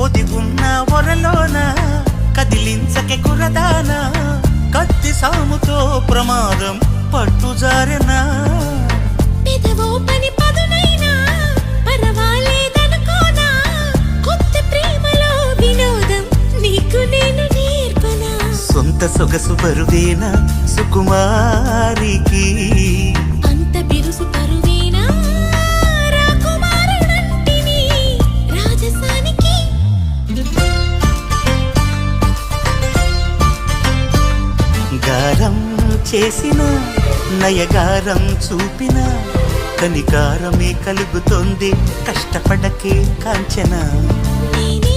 ఒదిగున్న ఒరలోన కదిలించకే కురదానా కత్తి సాముతో ప్రమాదం పట్టుజారెనా పెదవో పని పదునైనా పరవాలేదనుకోనా కొత్త ప్రేమలో వినోదం నీకు నేను నేర్పనా సొంత సొగసు బరువేనా సుకుమారికి అంత బిరుసు తరువేనా రాకుమారుడంటిని రాజసానికి గారం చేసిన నయగారం చూపిన కనికారమే కలుగుతోంది కష్టపడకే కాంచన నేనే